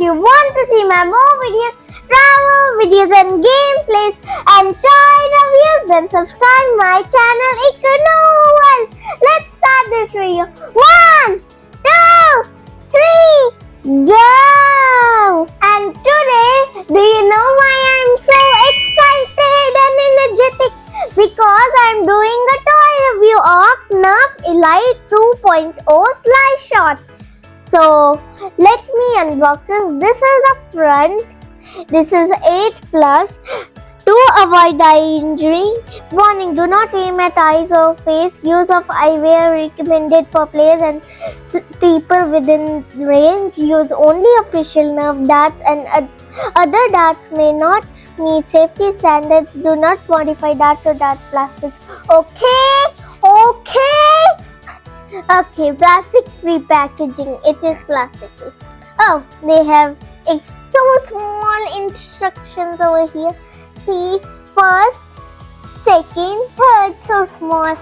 you want to see my more videos, travel videos and gameplays and toy reviews, then subscribe my channel Iknoor World. Let's start this video. 1, 2, 3, go! And today, do you know why I'm so excited and energetic? Because I'm doing a toy review of NERF Elite 2.0 Slyshot. So let me unbox this. This is the front. This is 8+. To avoid eye injury. Warning: do not aim at eyes or face. Use of eyewear recommended for players and people within range. Use only official Nerf darts, and other darts may not meet safety standards. Do not modify darts or dart blasters. Okay. Plastic free packaging. It is plastic free. Oh, they have so small instructions over here. See, first, second, third, so small.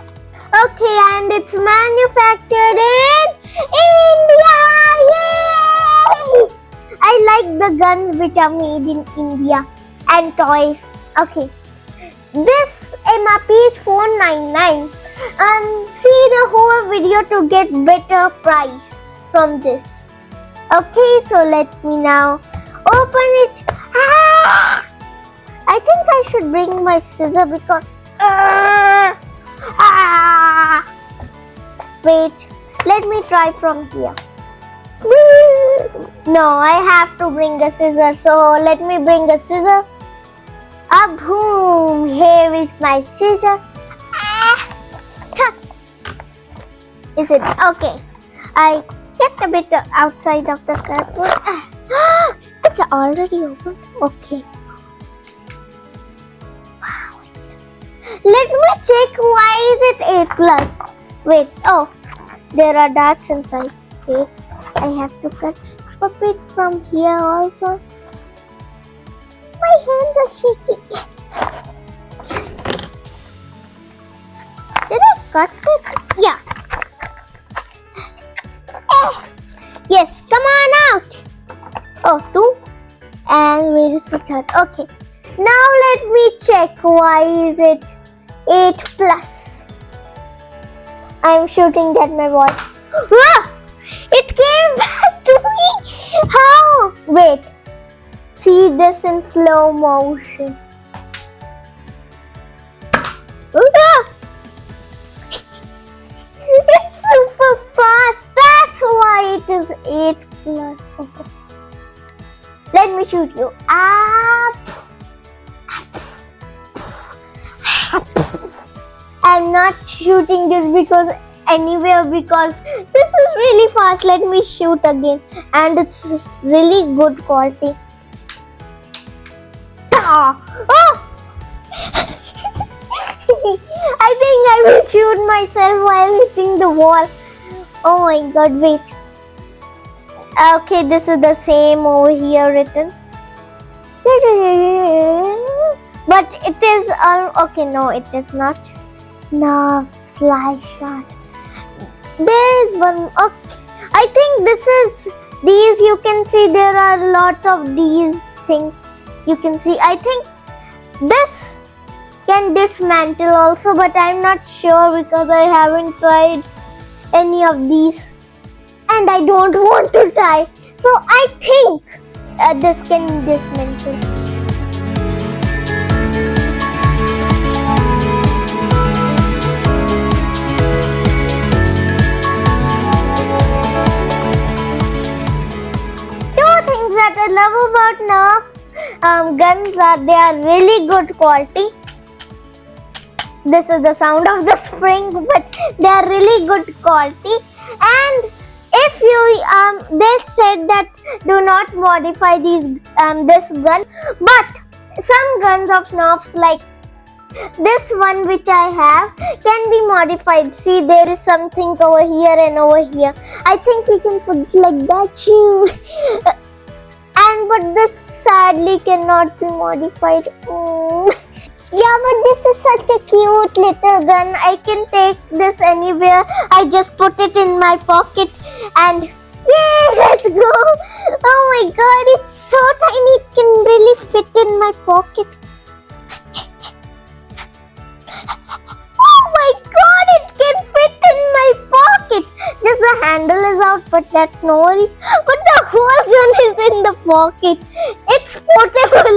Okay, and it's manufactured in India. Yay! I like the guns which are made in India and toys. Okay, this MRP is $4.99. See the whole video to get better price from this. Okay, so let me now open it. I think I should bring my scissor because wait, let me try from here. No, I have to bring a scissor, so let me bring a scissor. Boom, here is my scissor. Is it okay? I get a bit outside of the cardboard. It's already open. Okay. Wow. Let me check why is it 8+. Wait. Oh, there are darts inside. Okay. I have to cut a bit from here also. My hands are shaky. Yes. Did I cut it? Yeah. Yes, come on out. Oh, 2. And where is the third? Okay. Now let me check why is it 8+. I'm shooting at my wall. Ah! It came back to me. How? Wait. See this in slow motion. Ah! It's super fast. That's why it is 8+. Okay. Let me shoot you. I'm not shooting this because this is really fast. Let me shoot again, and it's really good quality. Oh! I think I will shoot myself while hitting the wall. Oh my god, wait. Okay, this is the same over here written. But it is, okay, no, it is not. No, Slyshot. There is one, okay. I think these you can see there are lots of these things. You can see, I think this can dismantle also, but I'm not sure because I haven't tried any of these and I don't want to try. So I think this can dismantle. Two things that I love about Nerf guns are they are really good quality. This is the sound of the spring, but they are really good quality. And if you they said that do not modify this gun, but some guns of Nerfs like this one which I have can be modified. See, there is something over here and over here. I think we can put it like that too. But this sadly cannot be modified. Yeah, but this is such a cute little gun. I can take this anywhere. I just put it in my pocket and yay, let's go. Oh my god, it's so tiny, it can really fit in my pocket. Oh my god, it can fit in my pocket. Just the handle is out, but that's no worries. But the whole gun is in the pocket. It's portable.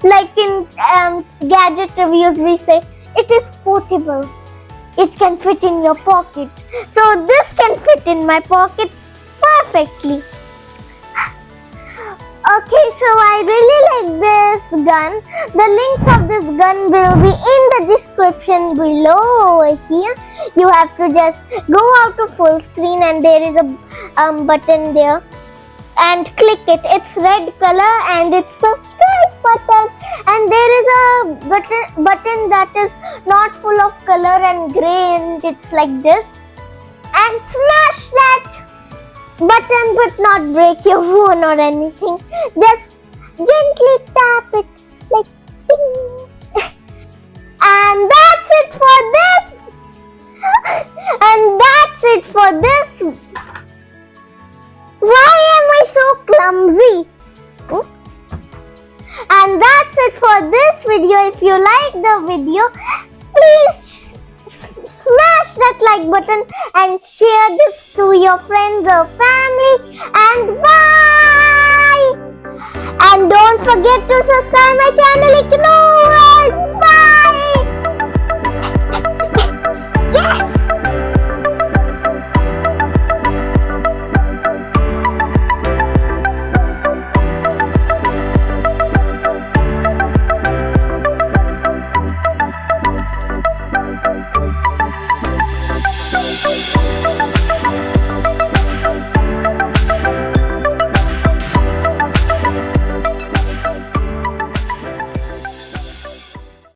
Like in gadget reviews we say, it is portable. It can fit in your pocket. So this can fit in my pocket perfectly. Okay, so I really like this gun. The links of this gun will be in the description below over here. You have to just go out to full screen and there is a button there and click it. It's red color and it's subscribe button, and there is a button that is not full of color and gray and it's like this, and smash that button but not break your phone or anything. Just gently tap it like ding. And that's it for this. And that's it for this. Why am I so clumsy? And that's it for this video. If you like the video, please smash that like button and share this to your friends or family. And bye! And don't forget to subscribe my channel Iknoor World. Bye!